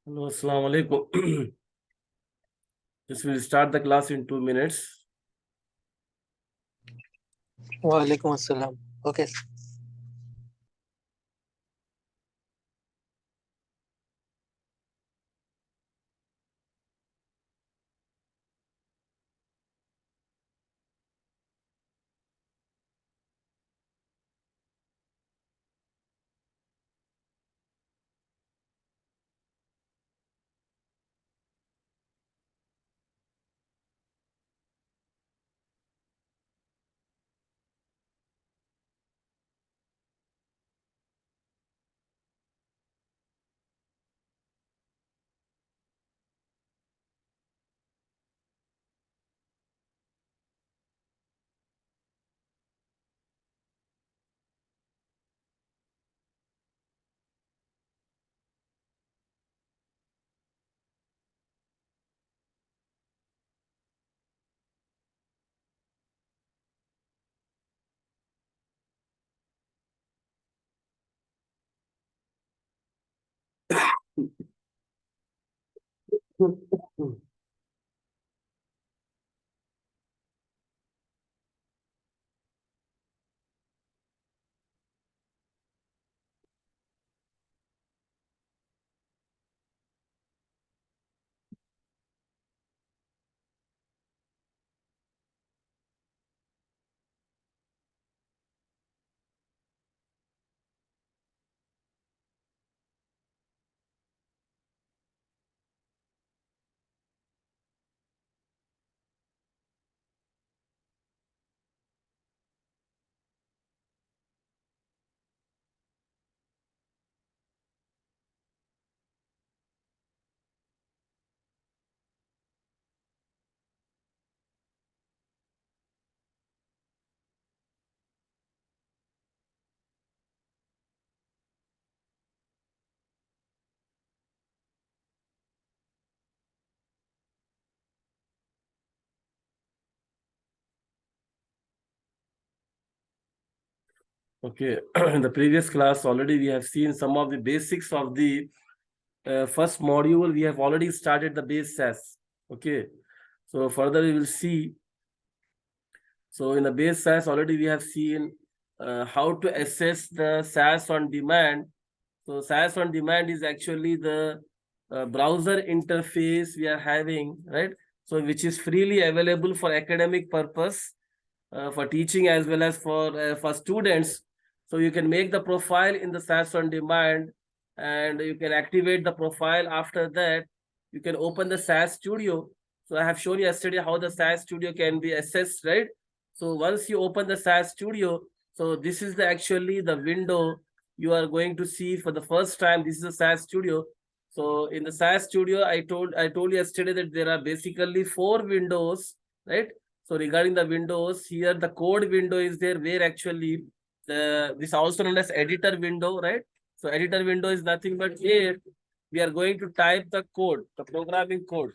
Hello, Assalamu alaikum. This will start the class in 2 minutes. Wa alaikum assalam. Okay. Okay, in the previous class already we have seen some of the basics of the first module. We have already started the base SAS. Okay, so further we will see. So in the base SAS already we have seen how to assess the SAS on demand. So SAS on demand is actually the browser interface we are having, right? So which is freely available for academic purpose, for teaching as well as for students. So you can make the profile in the SAS on demand, and you can activate the profile. After that, you can open the SAS Studio. So I have shown yesterday how the SAS Studio can be assessed, right? So once you open the SAS Studio, so this is actually the window you are going to see for the first time. This is a SAS Studio. So in the SAS Studio, I told yesterday that there are basically 4 windows, right? So regarding the windows, here the code window is there, where actually this also known as editor window, right? So editor window is nothing but here we are going to type the code, the programming code.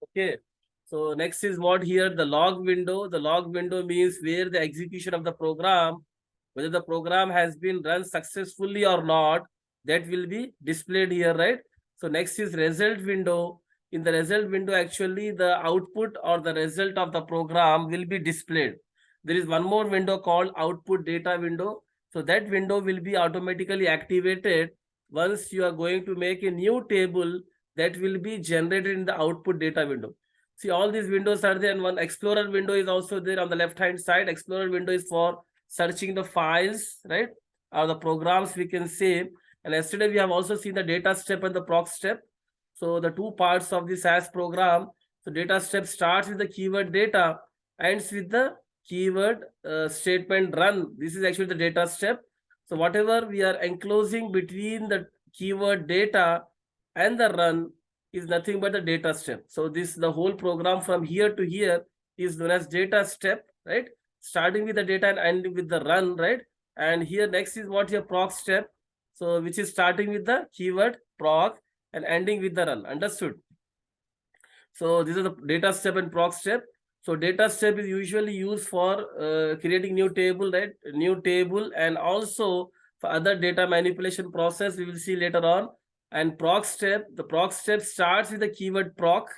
Okay. So next is what here, the log window. The log window means where the execution of the program, whether the program has been run successfully or not, that will be displayed here, right? So next is result window. In the result window, actually the output or the result of the program will be displayed. There is one more window called output data window. So that window will be automatically activated once you are going to make a new table that will be generated in the output data window. See, all these windows are there, and one Explorer window is also there on the left hand side. Explorer window is for searching the files, right, or the programs we can save. And yesterday we have also seen the data step and the proc step. So the two parts of the SAS program. So data step starts with the keyword data, ends with the keyword statement run. This is actually the data step. So whatever we are enclosing between the keyword data and the run is nothing but the data step. So the whole program from here to here is known as data step, right? Starting with the data and ending with the run, right? And here next is what your proc step. So which is starting with the keyword proc and ending with the run. Understood? So this is the data step and proc step. So data step is usually used for creating new table, right? New table, and also for other data manipulation process we will see later on. And proc step, the proc step starts with the keyword proc,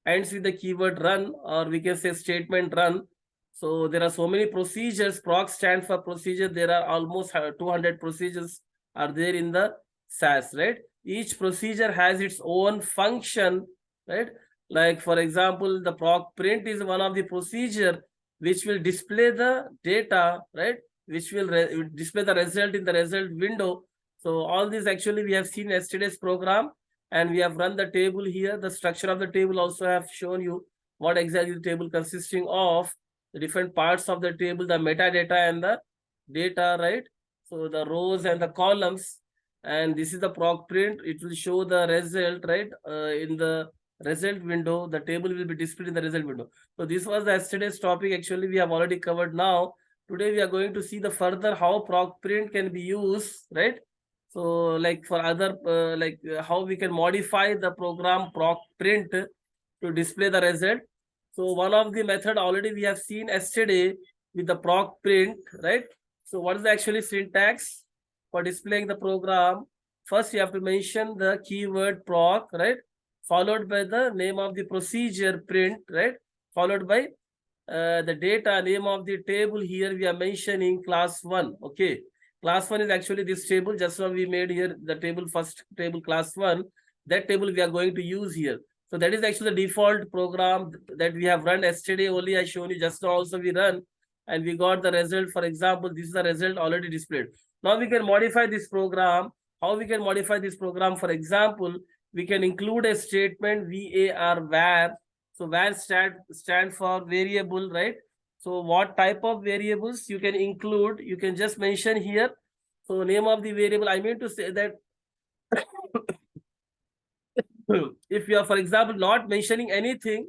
ends with the keyword run, or we can say statement run. So there are so many procedures. Proc stands for procedure. There are almost 200 procedures are there in the SAS, right? Each procedure has its own function, right? Like for example, the proc print is one of the procedure which will display the data, right? Which will display the result in the result window. So all these actually we have seen yesterday's program, and we have run the table here. The structure of the table also have shown you what exactly the table consisting of, the different parts of the table, the metadata and the data, right? So the rows and the columns, and this is the proc print. It will show the result, right? In the result window, the table will be displayed in the result window. So this was the yesterday's topic. Actually, we have already covered now. Today we are going to see the further how proc print can be used, right? So like for other, how we can modify the program proc print to display the result. So one of the method already we have seen yesterday with the proc print, right? So what is the actually syntax for displaying the program? First, you have to mention the keyword proc, right? Followed by the name of the procedure print, right? Followed by the data name of the table. Here we are mentioning class 1. Okay, class 1 is actually this table. Just now we made here the table, first table class 1. That table we are going to use here. So that is actually the default program that we have run yesterday. Only I shown you just now. Also we run and we got the result. For example, this is the result already displayed. Now we can modify this program. How we can modify this program? For example, we can include a statement var. So var stand for variable, right? So what type of variables you can include? You can just mention here. So name of the variable, I mean to say that if you are, for example, not mentioning anything,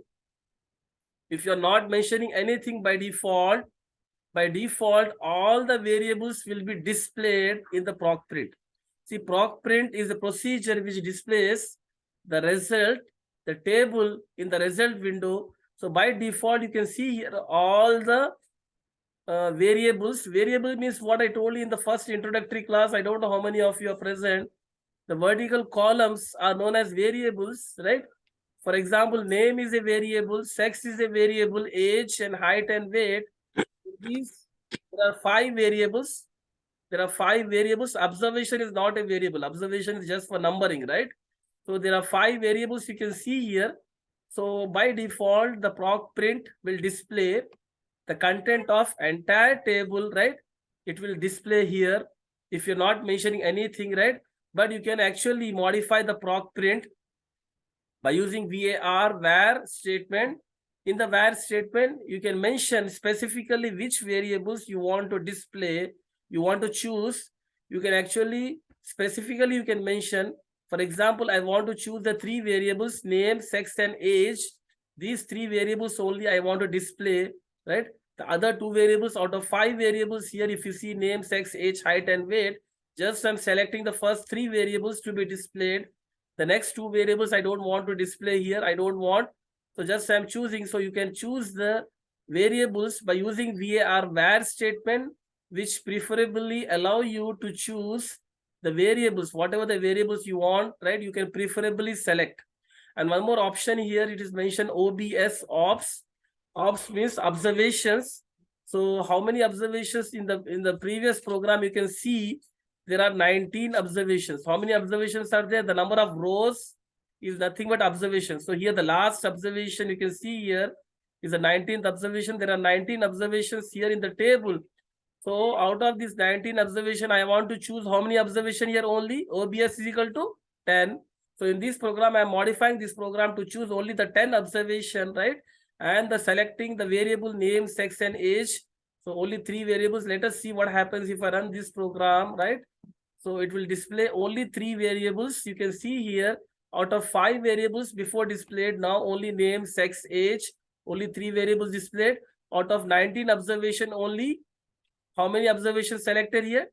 if you're not mentioning anything by default, all the variables will be displayed in the proc print. See, proc print is a procedure which displays the result, the table in the result window. So by default, you can see here all the variables. Variable means what I told you in the first introductory class. I don't know how many of you are present. The vertical columns are known as variables, right? For example, name is a variable, sex is a variable, age and height and weight. These, there are 5 variables. There are 5 variables. Observation is not a variable. Observation is just for numbering, right? So there are 5 variables you can see here. So by default, the proc print will display the content of entire table, right? It will display here if you're not mentioning anything, right? But you can actually modify the proc print by using var statement. In the var statement, you can mention specifically which variables you want to display, you want to choose. You can actually specifically you can mention, for example, I want to choose the 3 variables, name, sex and age. These 3 variables only I want to display, right? The other 2 variables out of 5 variables here, if you see name, sex, age, height and weight, just I'm selecting the first 3 variables to be displayed. The next 2 variables I don't want to display here. I don't want. So just I'm choosing. So you can choose the variables by using var statement, which preferably allow you to choose the variables, whatever the variables you want, right? You can preferably select. And one more option here, it is mentioned OBS ops. Ops means observations. So how many observations in the previous program you can see there are 19 observations. How many observations are there? The number of rows is nothing but observations. So here the last observation you can see here is the 19th observation. There are 19 observations here in the table. So out of this 19 observation, I want to choose how many observation here only? OBS is equal to 10. So in this program, I am modifying this program to choose only the 10 observation, right? And the selecting the variable name, sex and age. So only 3 variables. Let us see what happens if I run this program, right? So it will display only 3 variables. You can see here out of 5 variables before displayed, now only name, sex, age, only 3 variables displayed. Out of 19 observation only, how many observations selected here?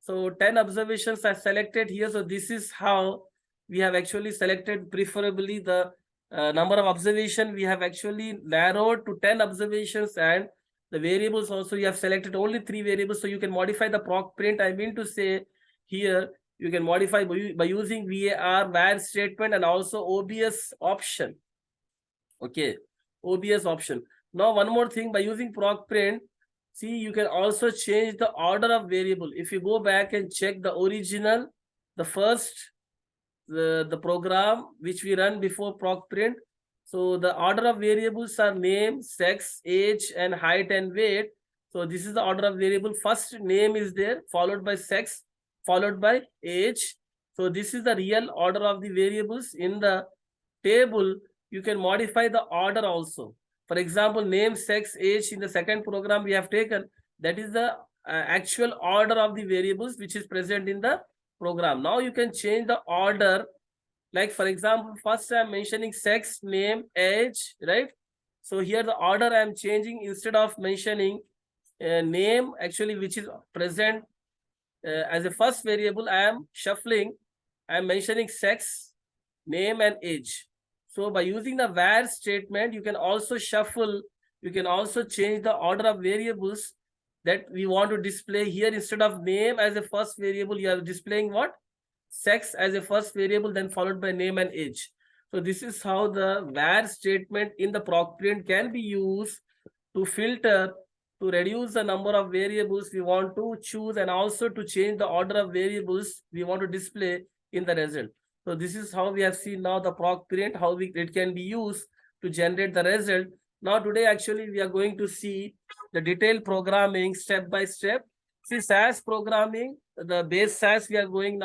So 10 observations are selected here. So this is how we have actually selected preferably the number of observation. We have actually narrowed to 10 observations, and the variables also you have selected only 3 variables. So you can modify the proc print. I mean to say here, You can modify by using var statement and also OBS option. Okay, OBS option. Now one more thing, by using proc print, see, you can also change the order of variable. If you go back and check the original, the first the program which we run before proc print, so the order of variables are name, sex, age, and height and weight. So this is the order of variable. First name is there, followed by sex, followed by age. So this is the real order of the variables. In the table, you can modify the order also. For example, name, sex, age in the second program we have taken, that is the actual order of the variables which is present in the program. Now you can change the order. Like for example, first I'm mentioning sex, name, age, right? So here the order I'm changing, instead of mentioning name actually which is present as a first variable, I am shuffling. I am mentioning sex, name, and age. So by using the var statement, you can also shuffle, you can also change the order of variables that we want to display here. Instead of name as a first variable, you are displaying what? Sex as a first variable, then followed by name and age. So this is how the var statement in the proc print can be used to filter, to reduce the number of variables we want to choose, and also to change the order of variables we want to display in the result. So this is how we have seen now the proc print, how it can be used to generate the result. Now today actually we are going to see the detailed programming step by step. See, SAS programming, the base SAS we are doing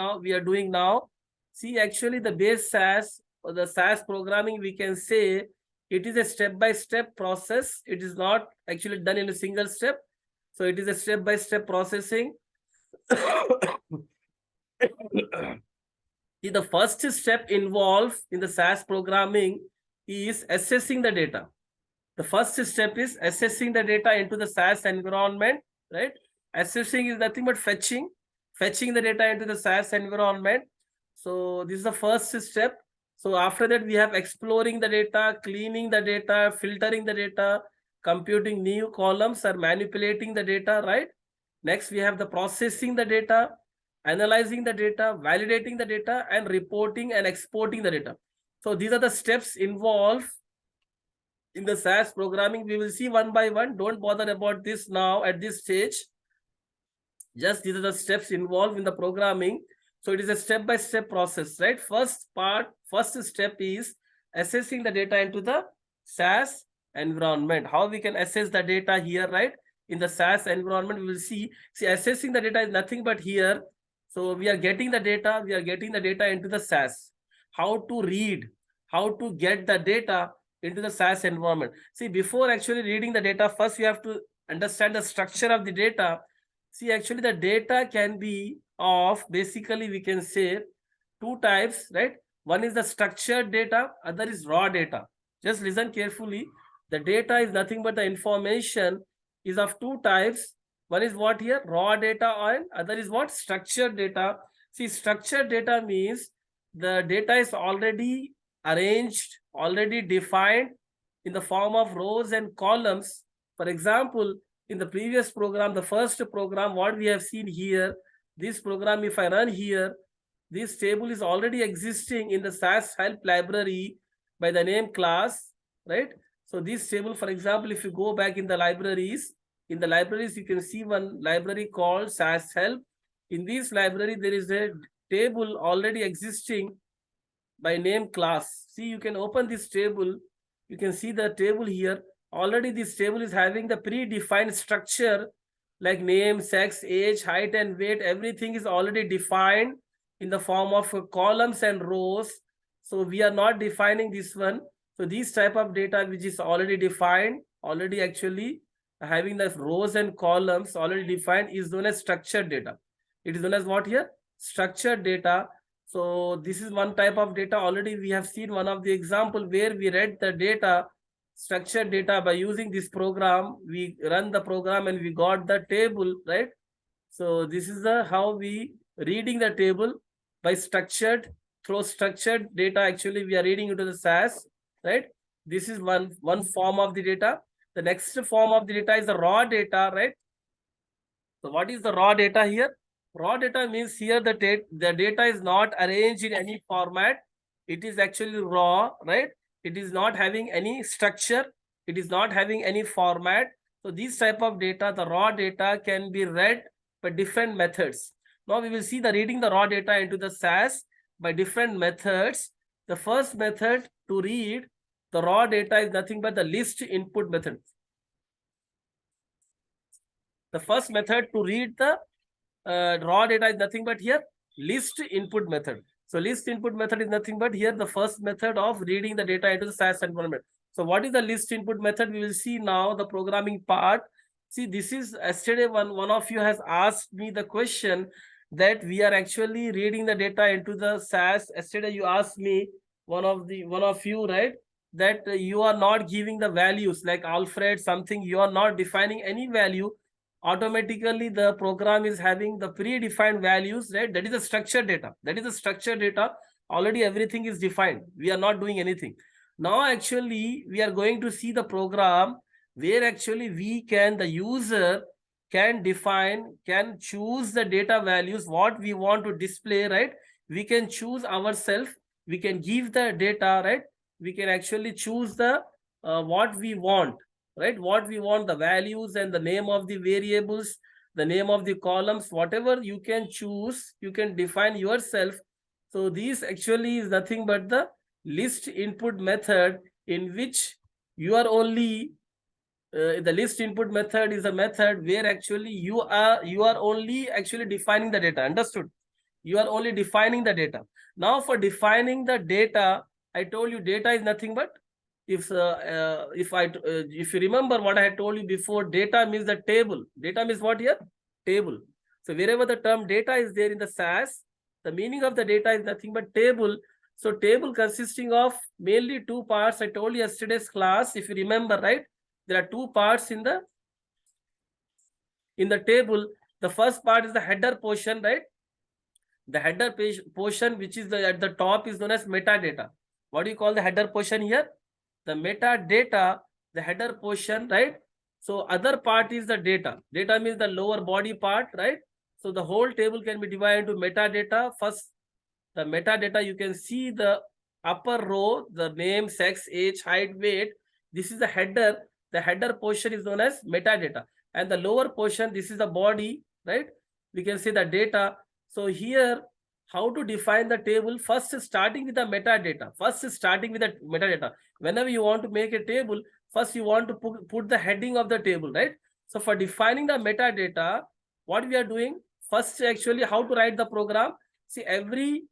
now. See, actually the base SAS or the SAS programming, we can say it is a step-by-step process. It is not actually done in a single step. So it is a step-by-step processing. See, the first step involved in the SAS programming is assessing the data. The first step is assessing the data into the SAS environment, right? Assessing is nothing but fetching the data into the SAS environment. So this is the first step. So after that, we have exploring the data, cleaning the data, filtering the data, computing new columns or manipulating the data, right? Next, we have the processing the data, analyzing the data, validating the data, and reporting and exporting the data. So these are the steps involved in the SAS programming. We will see one by one. Don't bother about this now at this stage. Just these are the steps involved in the programming. So it is a step-by-step process, right? First step is assessing the data into the SAS environment. How we can assess the data here, right? In the SAS environment, we will see assessing the data is nothing but here. So we are getting the data, into the SAS. How to read, how to get the data into the SAS environment. See, before actually reading the data, first you have to understand the structure of the data. See, actually the data can be of, basically we can say, two types, right? One is the structured data, other is raw data. Just listen carefully. The data is nothing but the information is of two types. One is what here? Raw data, and other is what? Structured data. See, structured data means the data is already arranged, already defined in the form of rows and columns. For example, in the previous program, the first program, what we have seen here, this program, if I run here, this table is already existing in the SAS help library by the name class, right? So this table, for example, if you go back in the libraries, you can see one library called SAS help. In this library, there is a table already existing by name class. See, you can open this table. You can see the table here. Already this table is having the predefined structure like name, sex, age, height, and weight. Everything is already defined in the form of columns and rows. So we are not defining this one. So this type of data which is already defined, already actually having the rows and columns already defined, is known as structured data. It is known as what here? Structured data. So this is one type of data. Already we have seen one of the example where we read the data, structured data, by using this program. We run the program and we got the table, right? So this is the how we reading the table by structured, through structured data. Actually, we are reading into the SAS, right? This is one form of the data. The next form of the data is the raw data, right? So what is the raw data here? Raw data means here the data is not arranged in any format. It is actually raw, right? It is not having any structure. It is not having any format. So these type of data, the raw data, can be read by different methods. Now we will see the reading the raw data into the SAS by different methods. The first method to read the raw data is nothing but the list input method. The first method to read the raw data is nothing but here list input method. So list input method is nothing but here the first method of reading the data into the SAS environment. So what is the list input method? We will see now the programming part. See, this is yesterday one of you has asked me the question that we are actually reading the data into the SAS. Yesterday you asked me, one of you, right, that you are not giving the values like Alfred something, you are not defining any value. Automatically the program is having the predefined values, right? That is the structured data. That is the structured data. Already everything is defined. We are not doing anything. Now actually we are going to see the program where actually the user can define, can choose the data values, what we want to display, right? We can choose ourselves. We can give the data, right? We can actually choose the what we want, right? What we want, the values and the name of the variables, the name of the columns, whatever you can choose, you can define yourself. So this actually is nothing but the list input method, in which you are only the list input method is a method where actually you are only actually defining the data. Understood? You are only defining the data. Now for defining the data, I told you data is nothing but, if you remember what I had told you before, data means the table. Data means what here? Table. So wherever the term data is there in the SAS, the meaning of the data is nothing but table. So table consisting of mainly two parts. I told you yesterday's class, if you remember, right? There are two parts in the table. The first part is the header portion, right? The header page portion, which is at the top, is known as metadata. What do you call the header portion here? The metadata, the header portion, right? So other part is the data. Data means the lower body part, right? So the whole table can be divided into metadata. First, the metadata, you can see the upper row, the name, sex, age, height, weight. This is the header. The header portion is known as metadata. And the lower portion, this is the body, right? We can see the data. So here, how to define the table? First, starting with the metadata. Whenever you want to make a table, first you want to put the heading of the table, right? So for defining the metadata, what we are doing? First, actually, how to write the program? See, every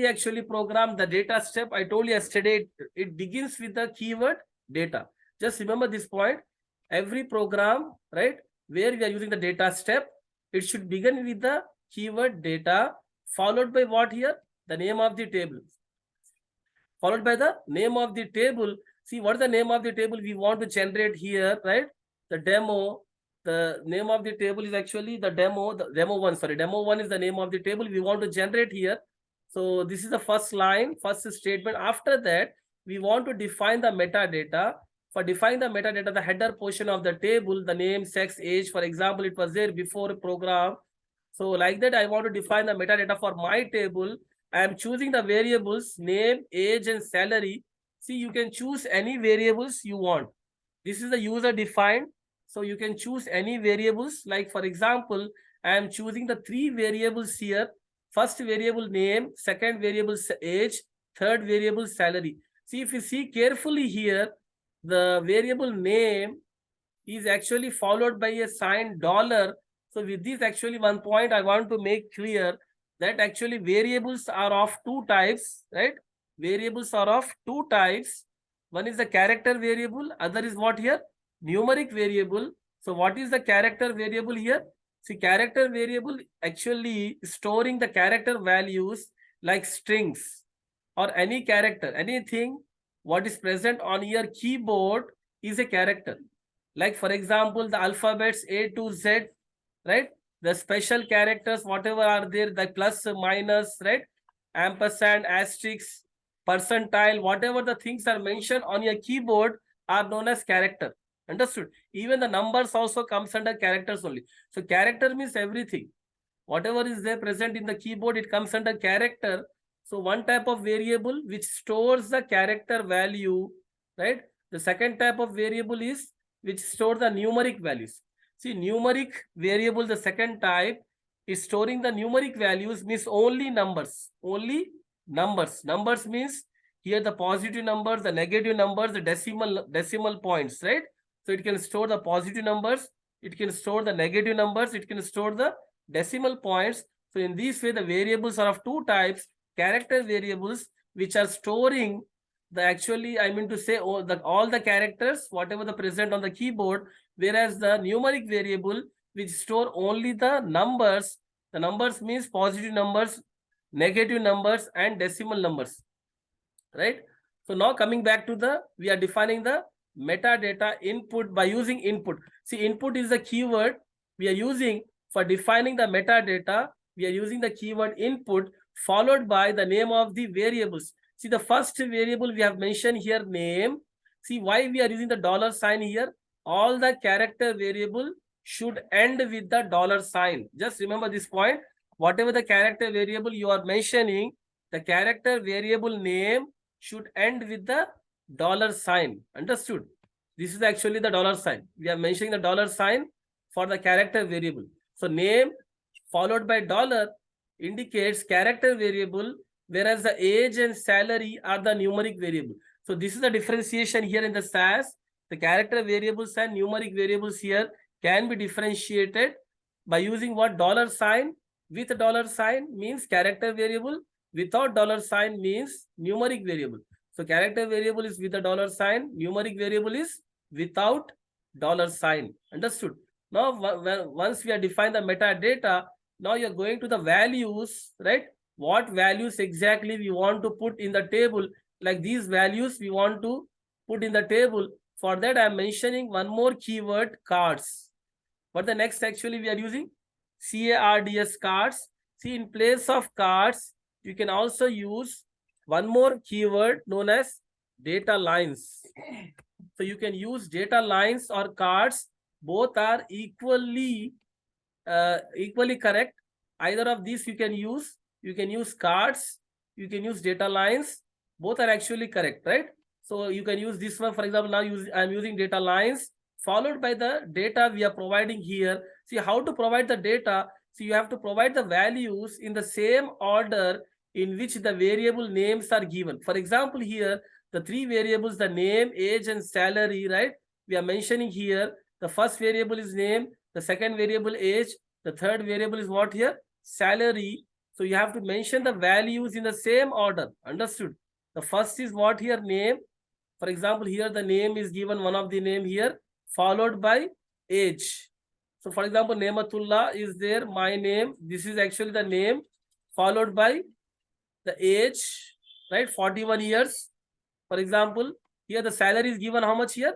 actually program, the data step, I told you yesterday, it begins with the keyword data. Just remember this point. Every program, right, where we are using the data step, it should begin with the keyword data, followed by what here? The name of the table. Followed by the name of the table. See, what is the name of the table we want to generate here, right? The demo. The name of the table is actually the demo one. Sorry, demo one is the name of the table we want to generate here. So this is the first line, first statement. After that, we want to define the metadata. For defining the metadata, the header portion of the table, the name, sex, age, for example, it was there before program. So like that, I want to define the metadata for my table. I am choosing the variables, name, age, and salary. See, you can choose any variables you want. This is the user defined. So you can choose any variables. Like for example, I am choosing the three variables here. First variable name, second variable age, third variable salary. See, if you see carefully here, the variable name is actually followed by a sign $. So with this, actually one point I want to make clear, that actually variables are of two types, right? Variables are of two types. One is the character variable, other is what here? Numeric variable. So what is the character variable here? See, character variable actually storing the character values like strings or any character, anything what is present on your keyboard is a character. Like for example, the alphabets A to Z, right? The special characters, whatever are there, the plus, minus, right? Ampersand, asterisk, percentile, whatever the things are mentioned on your keyboard are known as character. Understood? Even the numbers also comes under characters only. So character means everything. whatever is there present in the keyboard, it comes under character. So one type of variable which stores the character value, right? The second type of variable is which stores the numeric values. See, numeric variable, the second type is storing the numeric values, means only numbers. Only numbers. Numbers means here the positive numbers, the negative numbers, the decimal points, right? So it can store the positive numbers, it can store the negative numbers, it can store the decimal points. So in this way, the variables are of two types: character variables, which are storing the actually, I mean to say, all the characters, whatever the present on the keyboard, whereas the numeric variable, which store only the numbers. The numbers means positive numbers, negative numbers, and decimal numbers, right? So now coming back to we are defining the metadata input by using input. See, input is the keyword we are using for defining the metadata. We are using the keyword input followed by the name of the variables. See, the first variable we have mentioned here, name. See, why we are using the dollar sign here? All the character variable should end with the dollar sign. Just remember this point. Whatever the character variable you are mentioning, the character variable name should end with the dollar sign. Understood? This is actually the dollar sign. We are mentioning the dollar sign for the character variable. So name followed by dollar indicates character variable, whereas the age and salary are the numeric variable. So this is the differentiation here in the SAS. The character variables and numeric variables here can be differentiated by using what? Dollar sign. With dollar sign means character variable, without dollar sign means numeric variable. So character variable is with a dollar sign, numeric variable is without dollar sign. Understood? Now, once we have defined the metadata, now you're going to the values, right? What values exactly we want to put in the table? Like these values we want to put in the table. For that, I'm mentioning one more keyword, cards. What the next actually we are using? CARDS, cards. See, in place of cards, you can also use one more keyword known as data lines. So you can use data lines or cards. Both are equally correct. Either of these you can use. You can use cards, you can use data lines. Both are actually correct, right? So you can use this one. For example, now I'm using data lines followed by the data we are providing here. See how to provide the data. So you have to provide the values in the same order in which the variable names are given. For example, here the three variables, the name, age, and salary, right? We are mentioning here. The first variable is name, the second variable age, the third variable is what here? Salary. So you have to mention the values in the same order. Understood? The first is what here? Name. For example, here the name is given, one of the name here, followed by age. So for example, Nematullah is there, my name. This is actually the name, followed by the age, right? 41 years. For example, here the salary is given how much here?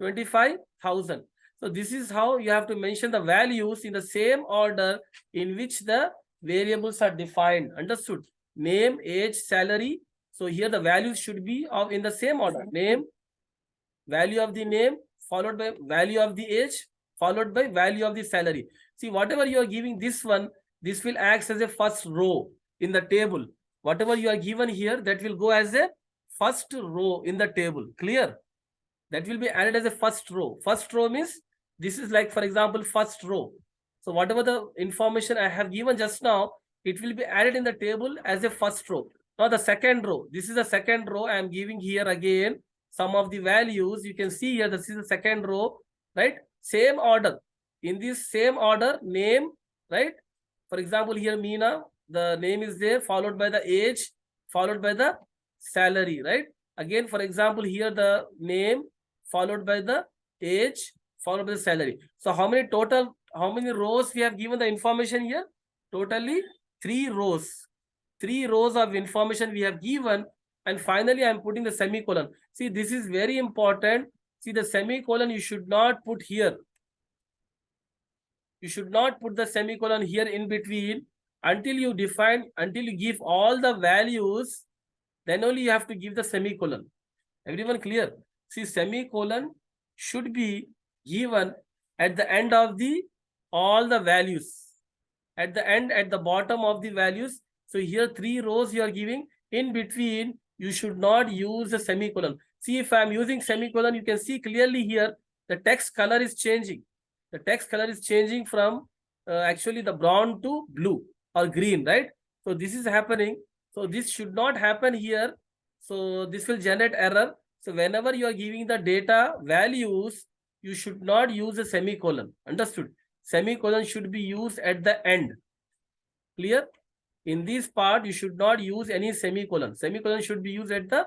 25,000. So this is how you have to mention the values in the same order in which the variables are defined. Understood? Name, age, salary. So here the values should be in the same order. Name, value of the name, followed by value of the age, followed by value of the salary. See, whatever you are giving this one, this will act as a first row in the table. Whatever you are given here, that will go as a first row in the table. Clear? That will be added as a first row. First row means this is like, for example, first row. So whatever the information I have given just now, it will be added in the table as a first row. Now the second row, this is the second row. I am giving here again some of the values. You can see here, this is the second row, right? Same order. In this same order, name, right? For example, here Meena, the name is there, followed by the age, followed by the salary, right? Again, for example, here the name, followed by the age, followed by the salary. So how many rows we have given the information here? Totally 3 rows. 3 rows of information we have given. And finally, I am putting the semicolon. See, this is very important. See, the semicolon you should not put here. You should not put the semicolon here in between until you give all the values. Then only you have to give the semicolon. Everyone clear? See, semicolon should be given at the end of all the values. at the end, at the bottom of the values. So here 3 rows you are giving. In between, you should not use a semicolon. See, if I am using semicolon, you can see clearly here the text color is changing. The text color is changing from actually the brown to blue or green, right? So this is happening. So this should not happen here. So this will generate error. So whenever you are giving the data values, you should not use a semicolon. Understood? Semicolon should be used at the end. Clear? In this part, you should not use any semicolon. Semicolon should be used at the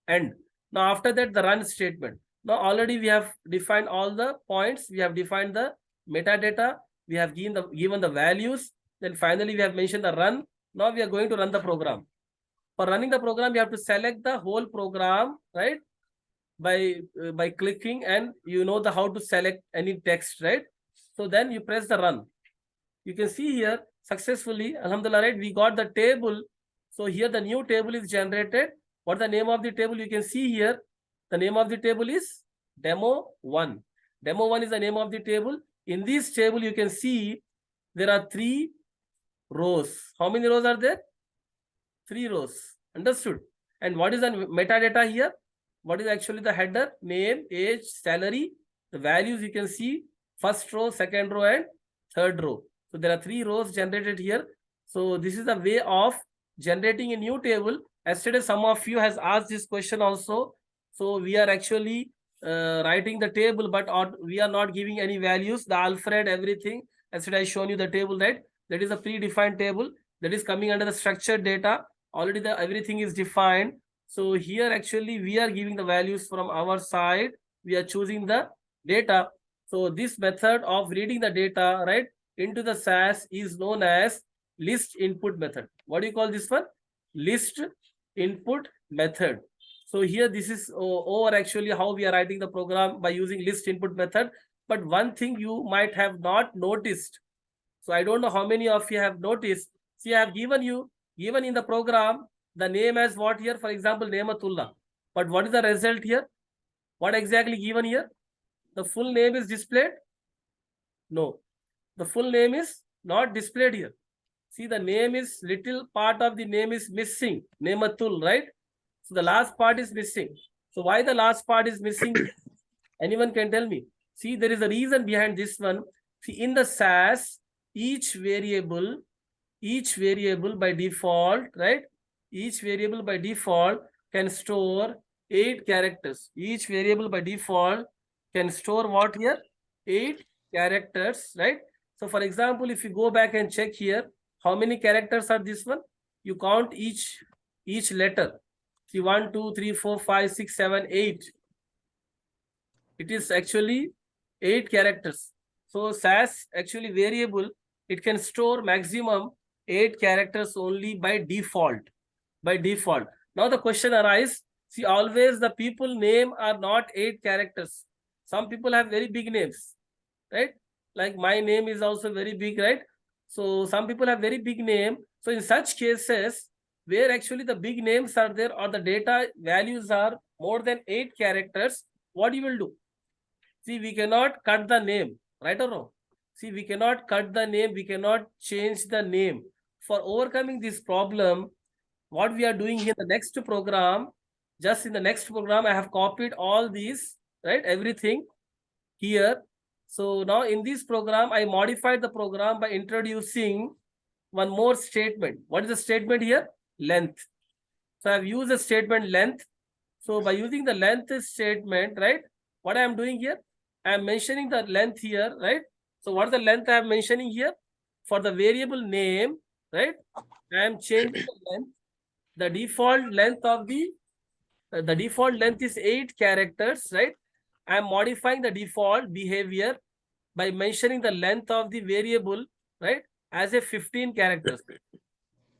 end. Now, after that, the run statement. Now, already we have defined all the points. We have defined the metadata. We have given the values. Then finally, we have mentioned the run. Now, we are going to run the program. For running the program, you have to select the whole program, right? By clicking, and you know the how to select any text, right? So then you press the run. You can see here successfully, alhamdulillah, right? We got the table. So here the new table is generated. What the name of the table? You can see here. The name of the table is demo1. Demo1 is the name of the table. In this table, you can see there are 3 rows. How many rows are there? 3 rows. Understood? And what is the metadata here? What is actually the header? Name, age, salary. The values you can see first row, second row, and third row. So there are 3 rows generated here. So this is the way of generating a new table. Yesterday, some of you has asked this question also. So we are actually writing the table, but we are not giving any values. The Alfred, everything. Yesterday, I shown you the table, right? That is a predefined table that is coming under the structured data. Already the everything is defined. So here actually we are giving the values from our side. We are choosing the data. So this method of reading the data, right, into the SAS is known as list input method. What do you call this one? List input method. So here this is over actually how we are writing the program by using list input method. But one thing you might have not noticed. So I don't know how many of you have noticed. See, I have given in the program the name as what here? For example, Nematullah. But what is the result here? What exactly given here? The full name is displayed? No. The full name is not displayed here. See, the name is, little part of the name is missing. Nematul, right? So the last part is missing. So why the last part is missing? Anyone can tell me? See, there is a reason behind this one. See, in the SAS, each variable by default, right? Each variable by default can store 8 characters. Each variable by default can store what here? 8 characters, right? So for example, if you go back and check here, how many characters are this one? You count each letter. See, 1, 2, 3, 4, 5, 6, 7, 8. It is actually 8 characters. So SAS actually variable, it can store maximum 8 characters only by default. By default. Now the question arises, see, always the people name are not 8 characters. Some people have very big names, right? Like my name is also very big, right? So some people have very big name. So in such cases, where actually the big names are there or the data values are more than 8 characters, what you will do? See, we cannot cut the name, right or wrong? See, we cannot cut the name. We cannot change the name. For overcoming this problem, what we are doing here in the next program, just in the next program, I have copied all these, right? Everything here. So now in this program, I modified the program by introducing one more statement. What is the statement here? Length. So I've used the statement length. So by using the length statement, right? What I am doing here? I am mentioning the length here, right? So what is the length I am mentioning here? For the variable name, right? I am changing the length. The default length of the default length is 8 characters, right? I am modifying the default behavior by mentioning the length of the variable, right, as a 15 characters.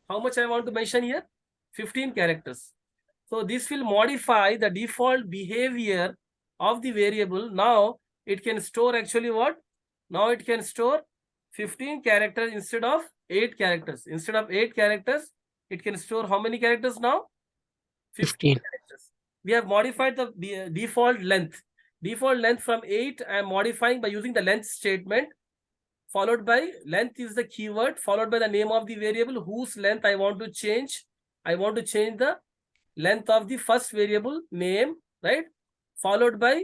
How much I want to mention here? 15 characters. So this will modify the default behavior of the variable. Now it can store actually what? Now it can store 15 characters instead of 8 characters. Instead of 8 characters, it can store how many characters now? 15 characters. We have modified the default length. Default length from 8, I am modifying by using the length statement followed by length is the keyword, followed by the name of the variable whose length I want to change. I want to change the length of the first variable name, right? Followed by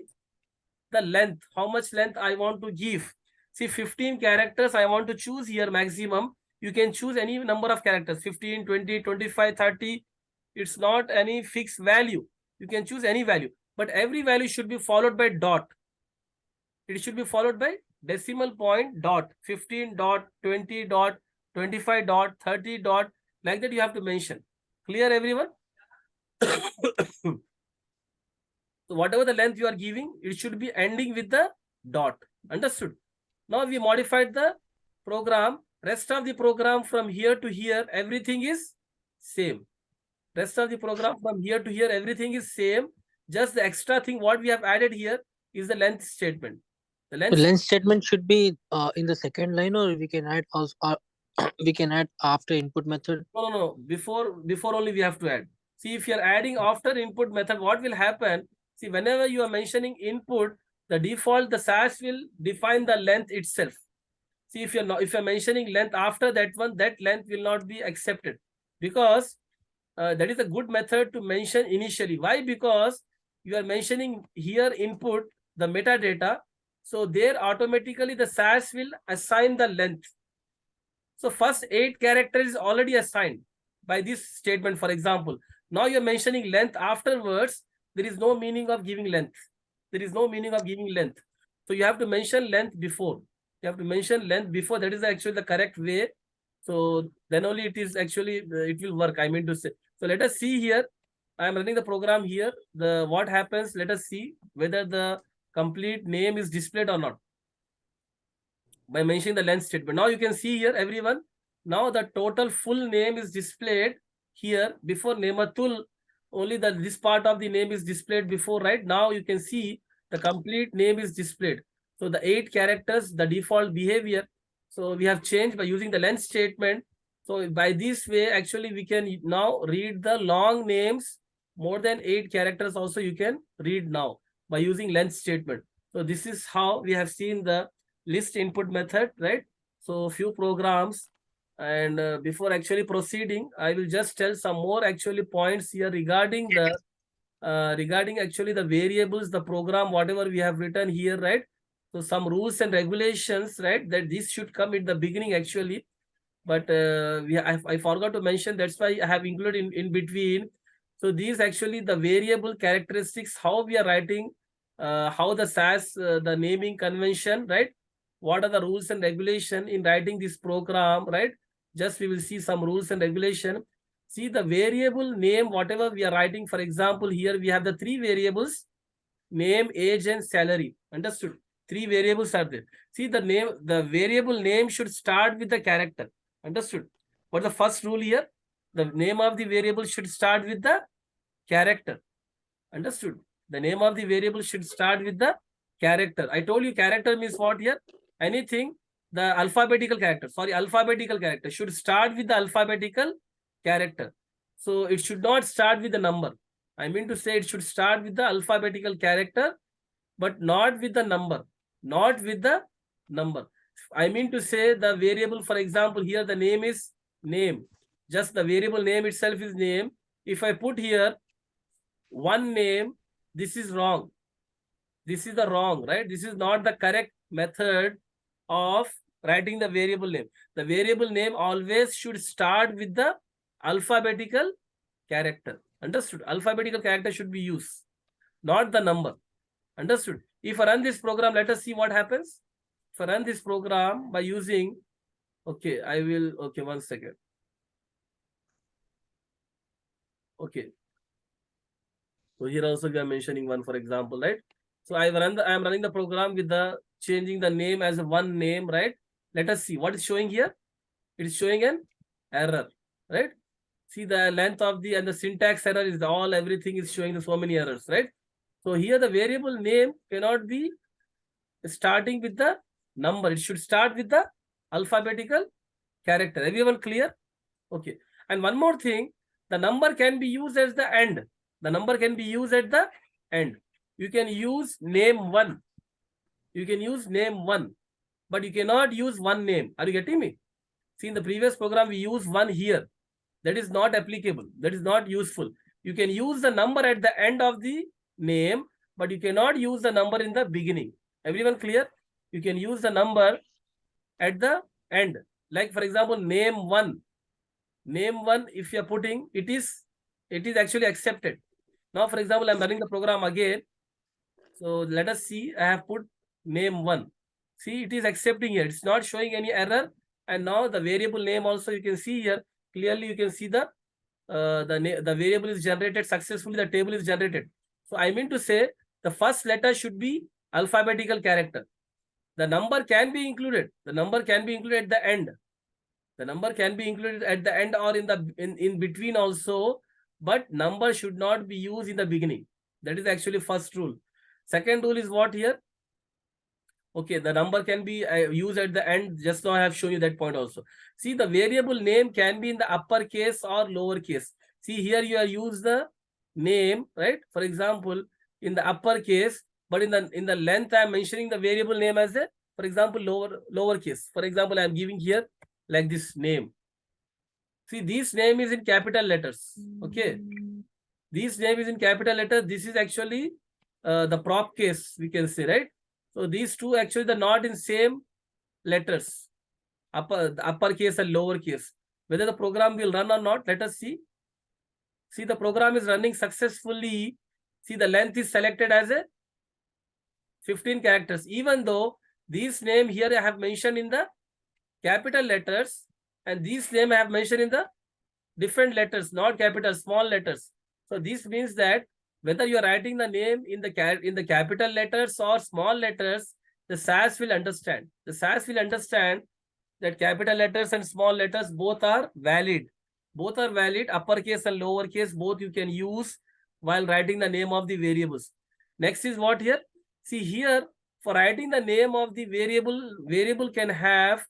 the length, how much length I want to give. See, 15 characters I want to choose here maximum. You can choose any number of characters, 15, 20, 25, 30. It's not any fixed value. You can choose any value, but every value should be followed by dot. It should be followed by decimal point dot, 15 dot, 20 dot, 25 dot, 30 dot, like that you have to mention. Clear, everyone? So whatever the length you are giving, it should be ending with the dot. Understood? Now we modified the program. Rest of the program from here to here, everything is same. Rest of the program from here to here, everything is same. Just the extra thing what we have added here is the length statement. The length statement should be in the second line, or we can add also, we can add after input method. No. Before only we have to add. See, if you are adding after input method, what will happen? See, whenever you are mentioning input, the default, the SAS will define the length itself. See, if you're mentioning length after that one, that length will not be accepted, because that is a good method to mention initially. Why? Because you are mentioning here input, the metadata. So there automatically the SAS will assign the length. So first 8 characters is already assigned by this statement, for example. Now you're mentioning length afterwards. There is no meaning of giving length. There is no meaning of giving length. So you have to mention length before. You have to mention length before. That is actually the correct way. So then only it is actually, it will work, I mean to say. So let us see here. I am running the program here. What happens, let us see whether the complete name is displayed or not by mentioning the length statement. Now you can see here, everyone. Now the total full name is displayed here. Before Nematul, only this part of the name is displayed before, right? Now you can see the complete name is displayed. So the 8 characters, the default behavior. So we have changed by using the length statement. So by this way, actually, we can now read the long names, more than 8 characters also you can read now by using length statement. So this is how we have seen the list input method, right? So few programs. And before actually proceeding, I will just tell some more actually points here regarding the actually the variables, the program, whatever we have written here, right? So some rules and regulations, right? That this should come in the beginning actually, but I forgot to mention. That's why I have included in between. So these actually the variable characteristics, how we are writing, how the SAS, the naming convention, right? What are the rules and regulation in writing this program, right? Just we will see some rules and regulation. See the variable name, whatever we are writing. For example, here we have the 3 variables: name, age, and salary. Understood? 3 variables are there. See the name, the variable name should start with the character. Understood? What the first rule here? The name of the variable should start with the character. Understood? The name of the variable should start with the character. I told you character means what here? Anything, the alphabetical character. Sorry, alphabetical character should start with the alphabetical character. So it should not start with the number. I mean to say it should start with the alphabetical character, but not with the number. Not with the number. I mean to say the variable, for example, here the name is name. Just the variable name itself is name. If I put here one name, this is wrong. This is the wrong, right? This is not the correct method of writing the variable name. The variable name always should start with the alphabetical character. Understood? Alphabetical character should be used, not the number. Understood? If I run this program, let us see what happens. If I run this program by using, okay, I will, okay, one second. Okay. So here also we are mentioning one, for example, right? So I am running the program with the changing the name as one name, right? Let us see what is showing here. It is showing an error, right? See the length of the and the syntax error is everything is showing so many errors, right? So here the variable name cannot be starting with the number. It should start with the alphabetical character. Everyone clear? Okay. And one more thing, the number can be used as the end. The number can be used at the end. You can use name 1. You can use name 1. but you cannot use one name. Are you getting me? See, in the previous program, we use one here. That is not applicable. That is not useful. You can use the number at the end of the name, but you cannot use the number in the beginning. Everyone clear? You can use the number at the end. Like for example, name 1. Name 1, if you are putting, it is actually accepted. Now, for example, I'm running the program again. So let us see. I have put name 1. See, it is accepting here. It's not showing any error. And now the variable name also you can see here. Clearly, you can see the variable is generated successfully. The table is generated. So I mean to say the first letter should be alphabetical character. The number can be included. The number can be included at the end. The number can be included at the end or in between also, but number should not be used in the beginning. That is actually first rule. Second rule is what here? Okay, the number can be used at the end. Just now I have shown you that point also. See, the variable name can be in the uppercase or lowercase. See, here you have used the name, right? For example, in the uppercase, but in the length I am mentioning the variable name as a, for example, lowercase. For example, I am giving here like this name. See, this name is in capital letters. Okay, this name is in capital letters. This is actually the prop case, we can say, right? So these two actually they're not in same letters, uppercase and lowercase. Whether the program will run or not, let us see. See, the program is running successfully. See, the length is selected as a 15 characters. Even though this name here I have mentioned in the capital letters, and this name I have mentioned in the different letters, not capital, small letters. So this means that whether you are writing the name in the capital letters or small letters, the SAS will understand. The SAS will understand that capital letters and small letters both are valid. Both are valid, uppercase and lowercase, both you can use while writing the name of the variables. Next is what here? See here, for writing the name of the variable can have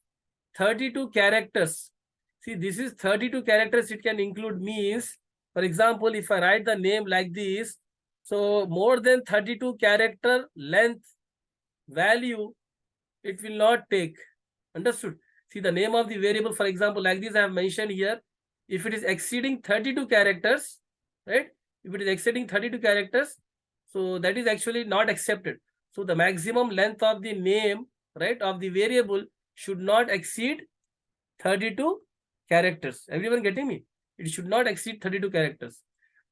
32 characters. See, this is 32 characters it can include. Means, for example, if I write the name like this, so more than 32 character length value, it will not take. Understood? See, the name of the variable, for example, like this I have mentioned here. If it is exceeding 32 characters, right? If it is exceeding 32 characters, so that is actually not accepted. So the maximum length of the name, right, of the variable should not exceed 32 characters. Everyone getting me? It should not exceed 32 characters.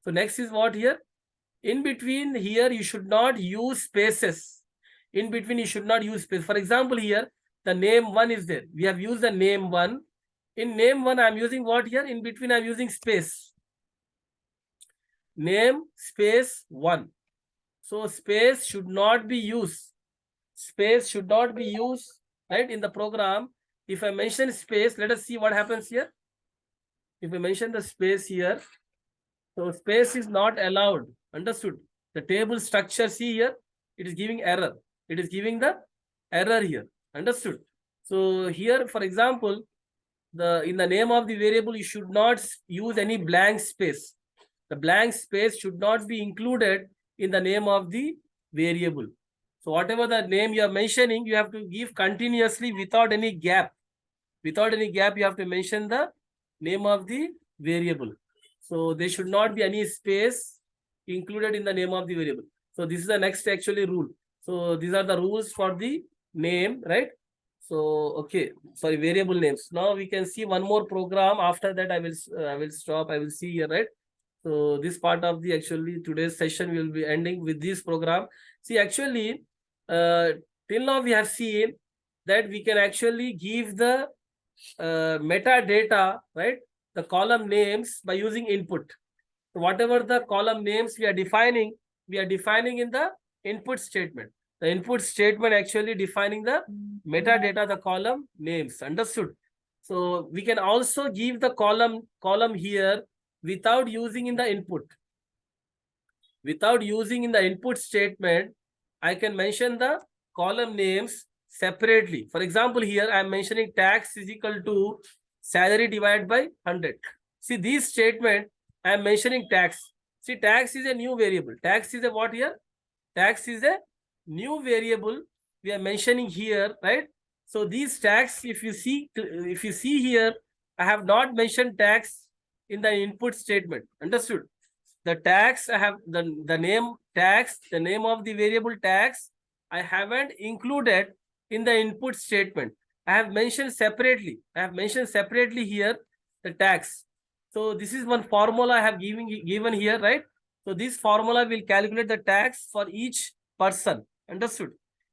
So next is what here? In between here, you should not use spaces. In between, you should not use space. For example, here, the name 1 is there. We have used the name 1. In name 1, I am using what here? In between, I am using space. Name space 1. So space should not be used. Space should not be used, right, in the program. If I mention space, let us see what happens here. If I mention the space here, so space is not allowed. Understood? The table structure, see here, it is giving error. It is giving the error here. Understood? So here, for example, in the name of the variable, you should not use any blank space. The blank space should not be included in the name of the variable. So whatever the name you are mentioning, you have to give continuously without any gap. Without any gap, you have to mention the name of the variable. So there should not be any space included in the name of the variable. So this is the next actually rule. So these are the rules for the name, right? So okay, sorry, variable names. Now we can see one more program. After that, I will stop. I will see here, right? So this part of the actually today's session will be ending with this program. See, actually, till now we have seen that we can actually give the metadata, right? The column names by using input. So whatever the column names we are defining in the input statement. The input statement actually defining the metadata, the column names. Understood? So we can also give the column here without using in the input. Without using in the input statement, I can mention the column names separately. For example, here I am mentioning tax is equal to salary divided by 100. See, this statement, I am mentioning tax. See, tax is a new variable. Tax is a what here? Tax is a new variable we are mentioning here, right? So these tags, if you see here, I have not mentioned tags in the input statement. Understood? The tags I have the name tags, the name of the variable tags, I haven't included in the input statement. I have mentioned separately. I have mentioned separately here the tags. So this is one formula I have given here, right? So this formula will calculate the tax for each person. Understood?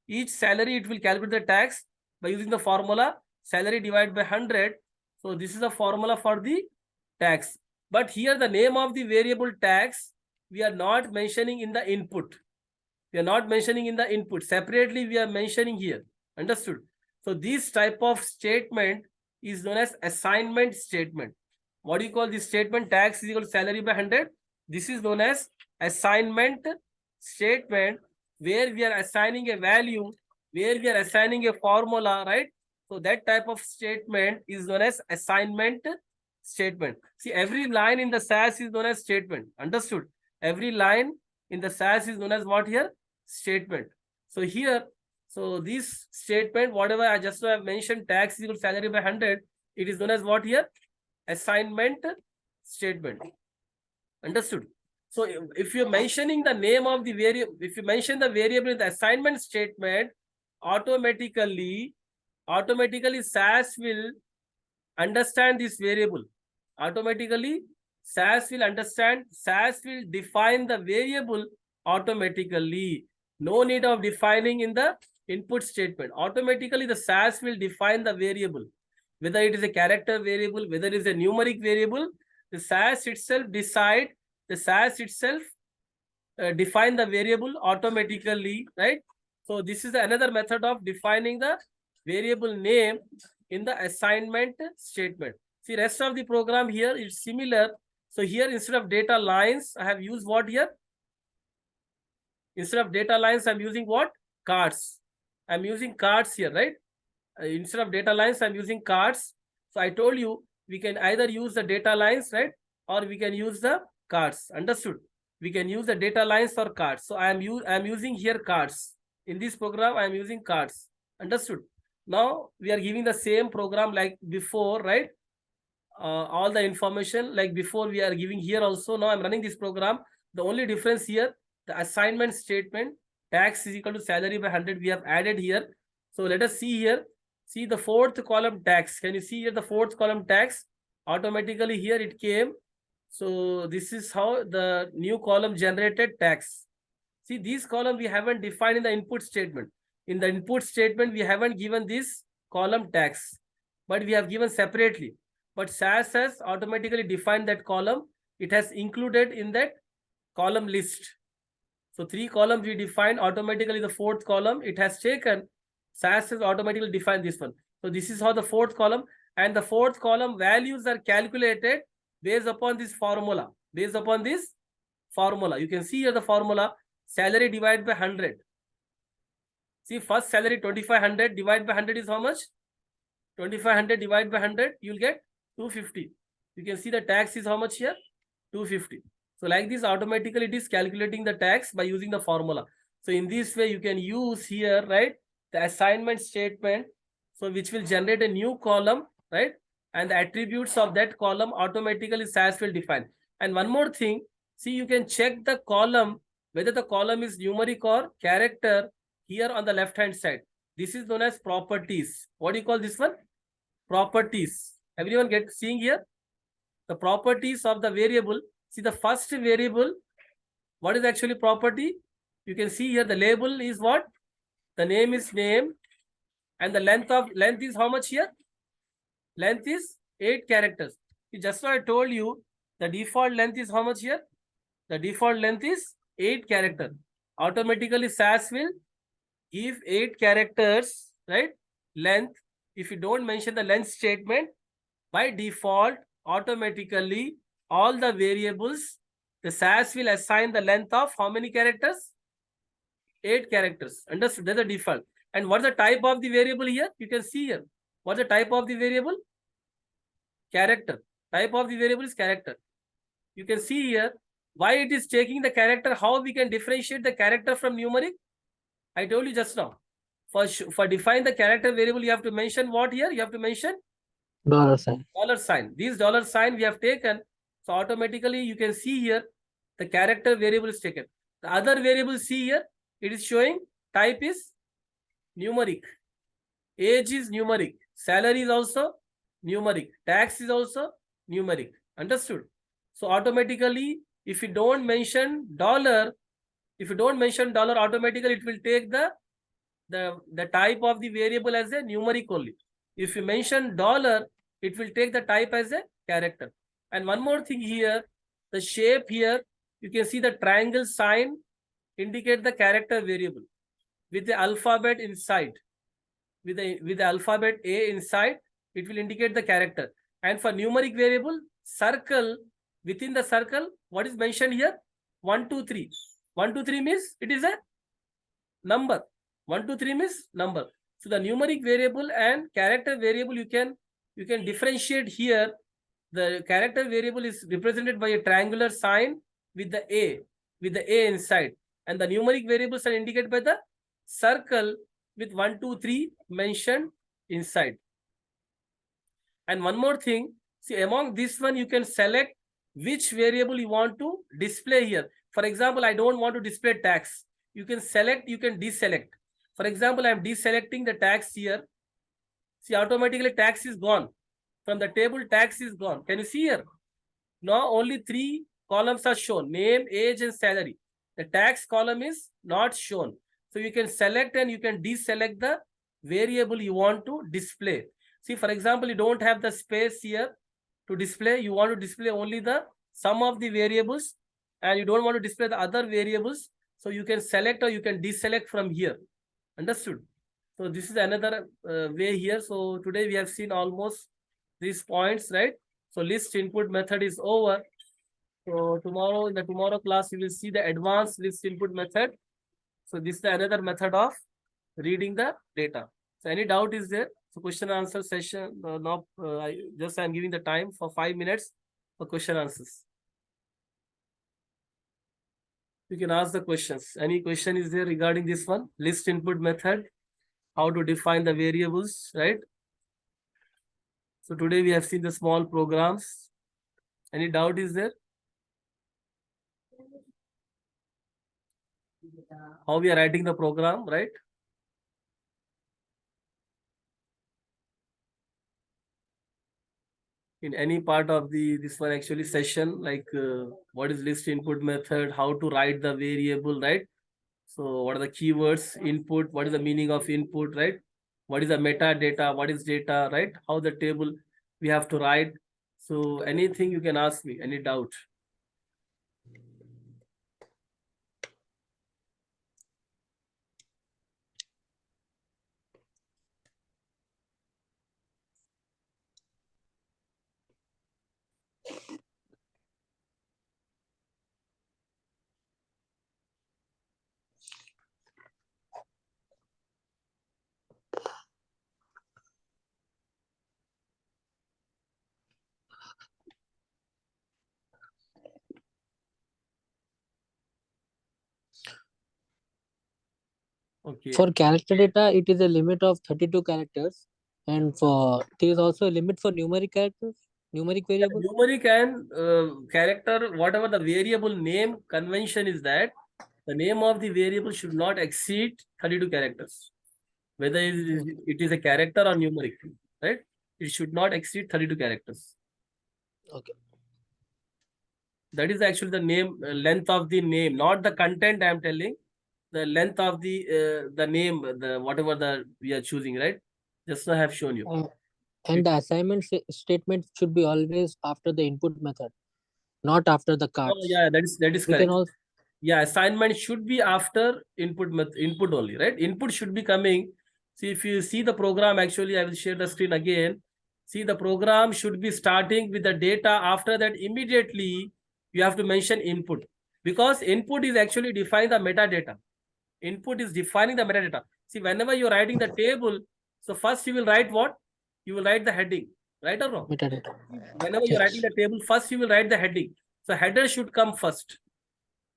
Each salary, it will calculate the tax by using the formula salary divided by 100. So this is the formula for the tax. But here the name of the variable tax, we are not mentioning in the input. We are not mentioning in the input. Separately, we are mentioning here. Understood? So this type of statement is known as assignment statement. What do you call this statement? Tax is equal to salary by 100. This is known as assignment statement, where we are assigning a value, where we are assigning a formula, right? So that type of statement is known as assignment statement. See, every line in the SAS is known as statement. Understood? Every line in the SAS is known as what here? Statement. So here, so this statement, whatever I just have mentioned, tax is equal to salary by 100, it is known as what here? Assignment statement. Understood? So if you're mentioning the name of the variable, if you mention the variable in the assignment statement, automatically SAS will understand this variable. Automatically SAS will understand, SAS will define the variable automatically. No need of defining in the input statement. Automatically the SAS will define the variable. Whether it is a character variable, whether it is a numeric variable, the SAS itself decide, the SAS itself define the variable automatically, right? So this is another method of defining the variable name in the assignment statement. See, rest of the program here is similar. So here, instead of data lines, I have used what here? Instead of data lines, I'm using what? Cards. I'm using cards here, right? Instead of data lines, I'm using cards. So I told you, we can either use the data lines, right? Or we can use the cards. Understood? We can use the data lines or cards. So I'm using here cards. In this program, I'm using cards. Understood? Now we are giving the same program like before, right? All the information like before we are giving here also. Now I'm running this program. The only difference here, the assignment statement, tax is equal to salary by 100, we have added here. So let us see here. See the fourth column tax. Can you see here the fourth column tax? Automatically here it came. So this is how the new column generated tax. See, this column we haven't defined in the input statement. In the input statement, we haven't given this column tax, but we have given separately. But SAS has automatically defined that column. It has included in that column list. So 3 columns we defined automatically. The fourth column it has taken. SAS has automatically defined this one. So this is how the fourth column, and the fourth column values are calculated based upon this formula. Based upon this formula, you can see here the formula salary divided by 100. See, first salary 2500 divided by 100 is how much? 2500 divided by 100, you'll get 250. You can see the tax is how much here? 250. So like this, automatically it is calculating the tax by using the formula. So in this way, you can use here, right, the assignment statement, so which will generate a new column, right? And the attributes of that column automatically SAS will define. And one more thing, see, you can check the column, whether the column is numeric or character here on the left hand side. This is known as properties. What do you call this one? Properties. Everyone get seeing here? The properties of the variable. See, the first variable, what is actually property? You can see here the label is what? The name is name, and the length is how much here? Length is 8 characters. Just now I told you the default length is how much here? The default length is 8 characters. Automatically SAS will give 8 characters, right? Length. If you don't mention the length statement, by default, automatically all the variables, the SAS will assign the length of how many characters? 8 characters. Understood? That's the default. And what's the type of the variable here? You can see here. What's the type of the variable? Character. Type of the variable is character. You can see here why it is taking the character, how we can differentiate the character from numeric. I told you just now. For define the character variable, you have to mention what here? You have to mention $sign. $sign. These $sign we have taken. So automatically you can see here the character variable is taken. The other variable see here, it is showing type is numeric. Age is numeric. Salary is also numeric. Tax is also numeric. Understood? So automatically, if you don't mention dollar, automatically it will take the type of the variable as a numeric only. If you mention dollar, it will take the type as a character. And one more thing here, the shape here, you can see the triangle sign indicate the character variable with the alphabet inside. With the alphabet A inside, it will indicate the character. And for numeric variable, circle, within the circle, what is mentioned here? 1, 2, 3. 1, 2, 3 means it is a number. 1, 2, 3 means number. So the numeric variable and character variable, you can differentiate here. The character variable is represented by a triangular sign with the A inside, and the numeric variables are indicated by the circle with 1, 2, 3 mentioned inside. And one more thing, see, among this one you can select which variable you want to display here. For example, I don't want to display tax. You can select, you can deselect. For example, I am deselecting the tax here. See, automatically tax is gone. From the table, tax is gone. Can you see here? Now only 3 columns are shown: name, age, and salary. The tax column is not shown. So you can select and you can deselect the variable you want to display. See, for example, you don't have the space here to display. You want to display only the sum of the variables, and you don't want to display the other variables. So you can select or you can deselect from here. Understood? So this is another way here. So today we have seen almost these points, right? So list input method is over. So tomorrow, in the tomorrow class, you will see the advanced list input method. So this is another method of reading the data. So any doubt is there? So question answer session. I'm giving the time for 5 minutes for question answers. You can ask the questions. Any question is there regarding this one? List input method, how to define the variables, right? So today we have seen the small programs. Any doubt is there? How we are writing the program, right? In any part of this one actually session, like what is list input method, how to write the variable, right? So what are the keywords, input, what is the meaning of input, right? What is the metadata, what is data, right? How the table we have to write. So anything you can ask me, any doubt. Okay. For character data, it is a limit of 32 characters. And for there is also a limit for numeric characters, numeric variables. Numeric and character, whatever the variable name convention is, that the name of the variable should not exceed 32 characters. Whether it is a character or numeric, right? It should not exceed 32 characters. Okay. That is actually the name, length of the name, not the content I am telling. The length of the name, the whatever we are choosing, right? Just now I have shown you. And the assignment statement should be always after the input method, not after the cards. Oh, yeah, that is We correct. can also, Yeah, assignment should be after input only, right? Input should be coming. See, if you see the program, actually, I will share the screen again. See, the program should be starting with the data. After that, immediately, you have to mention input. Because input is actually define the metadata. Input is defining the metadata. See, whenever you're writing the table, so first you will write what? You will write the heading, right or wrong? metadata. Whenever you're writing the table, first you will write the heading. So header should come first.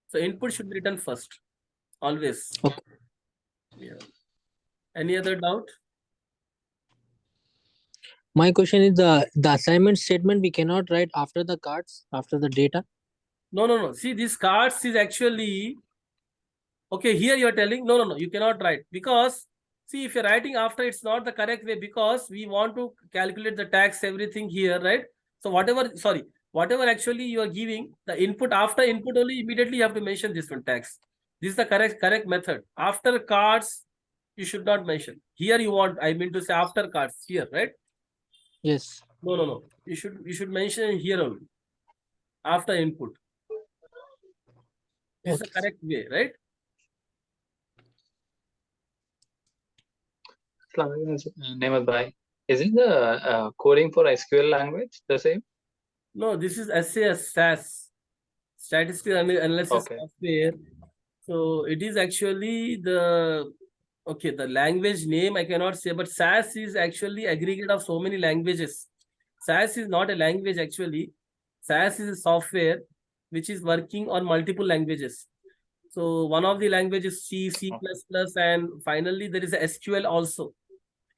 So input should be written first, always. Okay. Yeah. Any other doubt? My question is the assignment statement we cannot write after the cards, after the data. No. See, these cards is actually okay. Here you are telling no. You cannot write because see if you're writing after, it's not the correct way because we want to calculate the tax everything here, right? So whatever actually you are giving the input, after input only immediately you have to mention this one tax. This is the correct method. After cards, you should not mention. Here you want, I mean to say after cards here, right? Yes. No. You should mention here only after input. This is the correct way, right? Name by. Isn't the coding for SQL language the same? No, this is SAS, Statistical Analysis Okay. Software. So it is actually the language name I cannot say, but SAS is actually aggregate of so many languages. SAS is not a language actually. SAS is a software which is working on multiple languages. So one of the languages C, C++, and finally there is a SQL also.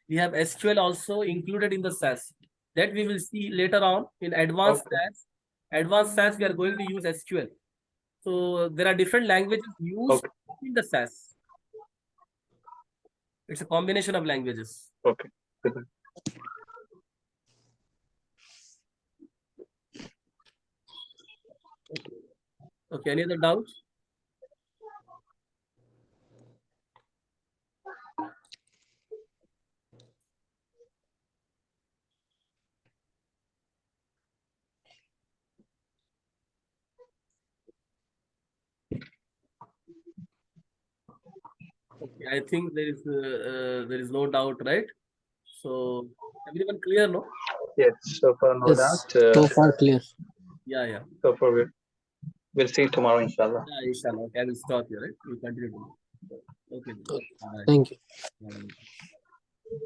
We have SQL also included in the SAS. That we will see later on in advanced SAS. Advanced SAS, we are going to use SQL. So there are different languages used in the SAS. It's a combination of languages. Okay. Okay, any other doubts? Okay, I think there is no doubt, right? So everyone clear, no? Yes. So far, no Yes. doubt. So far clear. Yeah. So far, we'll see tomorrow, inshallah. Yeah, inshallah. Okay, I will stop here, right? We'll continue. Okay. Thank you. Bye.